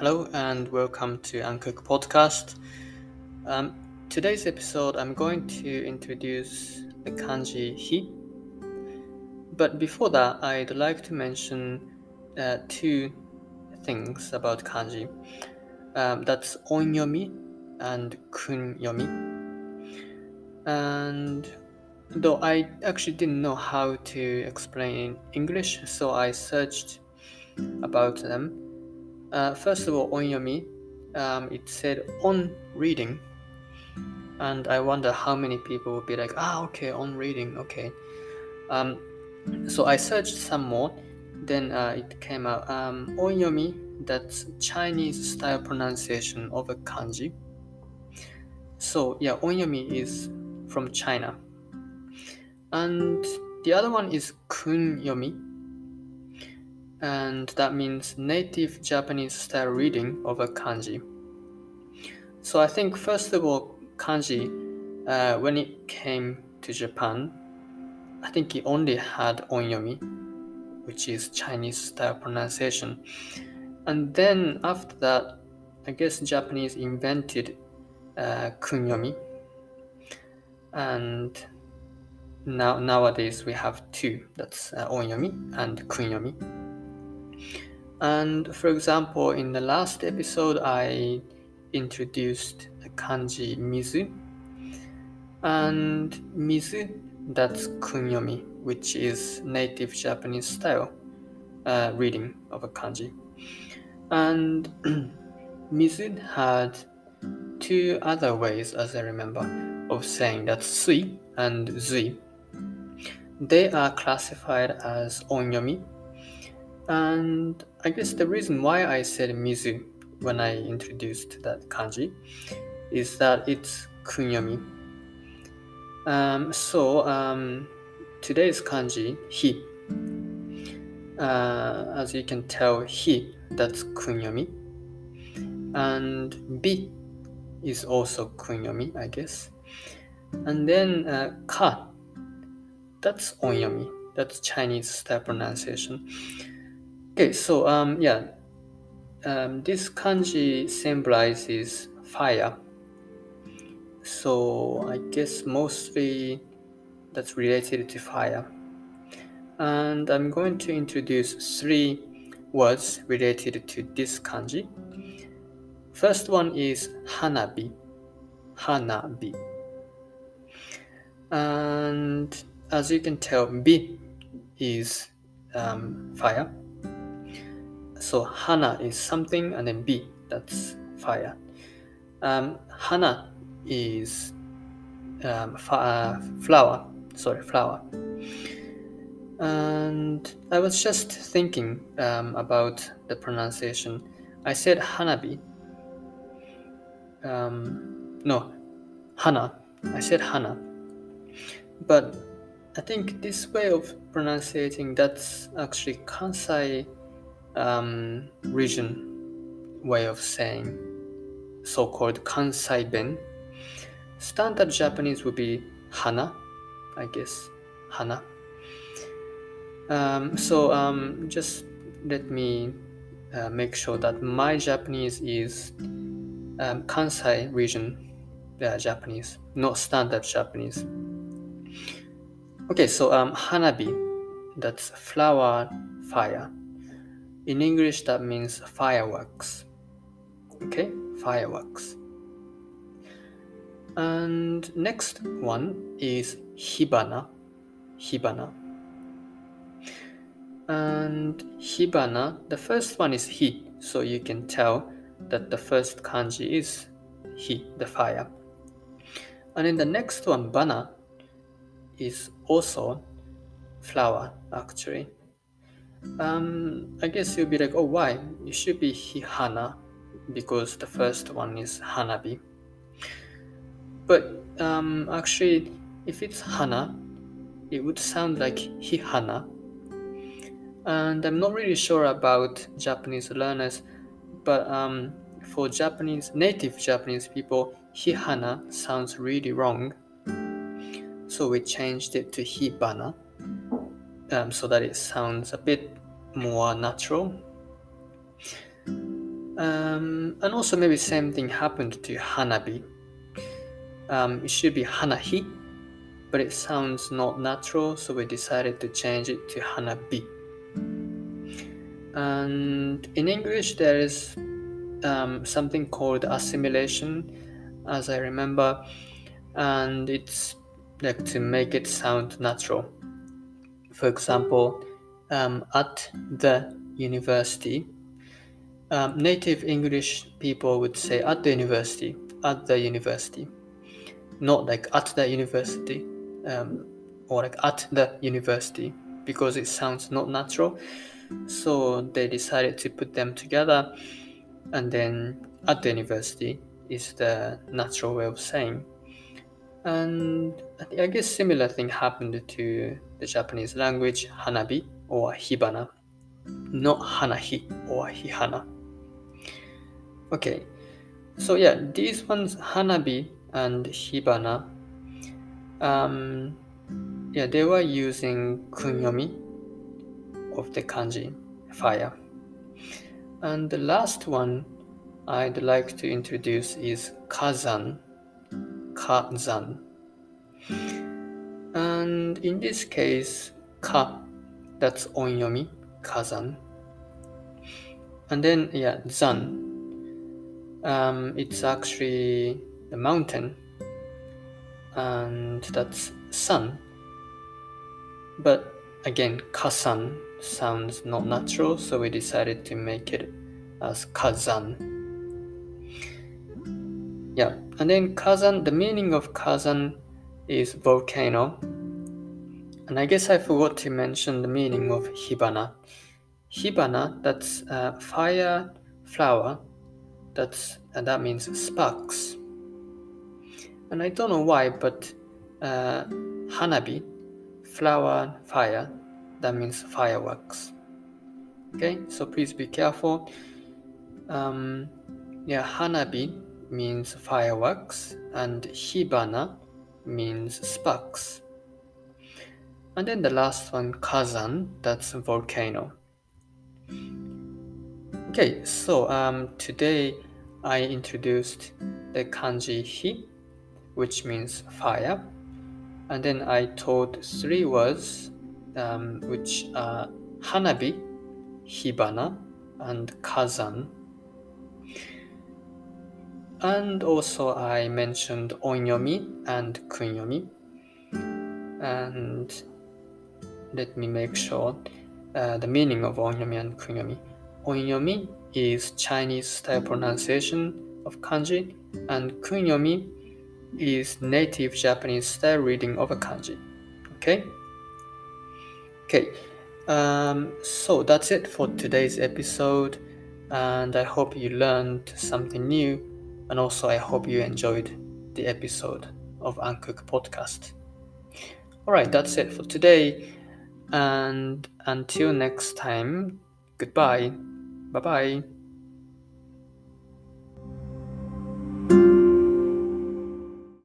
Hello and welcome to Uncook Podcast. Today's episode, I'm going to introduce the kanji hi. But before that, I'd like to mention two things about kanji. That's onyomi and kunyomi. And though I actually didn't know how to explain in English, so I searched about them. First of all, onyomi, it said on reading, and I wonder how many people would be like, okay, on reading, okay. So I searched some more, then it came out, onyomi, that's Chinese style pronunciation of a kanji. So yeah, onyomi is from China. And the other one is kunyomi, and that means native Japanese style reading of a kanji. So I think first of all, kanji, when it came to Japan, I think it only had onyomi, which is Chinese style pronunciation. And then after that, I guess Japanese invented kunyomi. And nowadays we have two, that's onyomi and kunyomi. And for example, in the last episode, I introduced the kanji mizu. And mizu, that's kunyomi, which is native Japanese style reading of a kanji. And mizu had two other ways, as I remember, of saying that sui and zui. They are classified as onyomi. And I guess the reason why I said mizu when I introduced that kanji is that it's kunyomi. Today's kanji, hi. As you can tell, hi, that's kunyomi. And bi is also kunyomi, I guess. And then ka, that's onyomi. That's Chinese style pronunciation. Okay, so this kanji symbolizes fire. So I guess mostly that's related to fire. And I'm going to introduce three words related to this kanji. First one is hanabi. Hanabi. And as you can tell, bi is fire. So hana is something, and then bi, that's fire. Hana is flower. Flower. And I was just thinking about the pronunciation. I said hanabi. Hana. I said hana. But I think this way of pronouncing, that's actually Kansai region way of saying, so-called Kansai Ben. Standard Japanese would be hana, I guess, hana. Just let me make sure that my Japanese is Kansai region Japanese, not standard Japanese. Okay, so hanabi, that's flower fire. In English, that means fireworks. Okay, fireworks. And next one is hibana. Hibana. And hibana, the first one is hi, so you can tell that the first kanji is hi, the fire. And then the next one, bana, is also flower, actually. I guess you'll be like, oh, why? It should be hihana, because the first one is hanabi. But actually, if it's hana, it would sound like hihana. And I'm not really sure about Japanese learners, but for native Japanese people, hihana sounds really wrong. So we changed it to hibana, so that it sounds a bit more natural. And also maybe same thing happened to hanabi. It should be hanahi, but it sounds not natural, so we decided to change it to hanabi. And in English, there is something called assimilation, as I remember, and it's like to make it sound natural. For example, at the university, native English people would say at the university, not like at the university, or like at the university, because it sounds not natural. So they decided to put them together, and then at the university is the natural way of saying. And I guess similar thing happened to the Japanese language, hanabi or hibana, not hanahi or hihana. Okay, so yeah, these ones, hanabi and hibana, they were using kunyomi of the kanji, fire. And the last one I'd like to introduce is kazan. And in this case, ka, that's onyomi, kazan. And then, zan, it's actually the mountain, and that's sun. But again, kasan sounds not natural, so we decided to make it as kazan. Yeah, and then kazan, the meaning of kazan is volcano. And I guess I forgot to mention the meaning of hibana. Hibana, that's fire flower, that means sparks. And I don't know why, but hanabi, flower, fire, that means fireworks. Okay, so please be careful. Hanabi means fireworks, and hibana means sparks. And then the last one, kazan, that's volcano. Okay, so today I introduced the kanji hi, which means fire, and then I taught 3 words, which are hanabi, hibana, and kazan. And also I mentioned onyomi and kunyomi. And let me make sure the meaning of onyomi and kunyomi. Onyomi is Chinese style pronunciation of kanji, and kunyomi is native Japanese style reading of a kanji. Okay, so that's it for today's episode, and I hope you learned something new, and also I hope you enjoyed the episode of Uncook Podcast. Alright, that's it for today, and until next time, goodbye. Bye bye.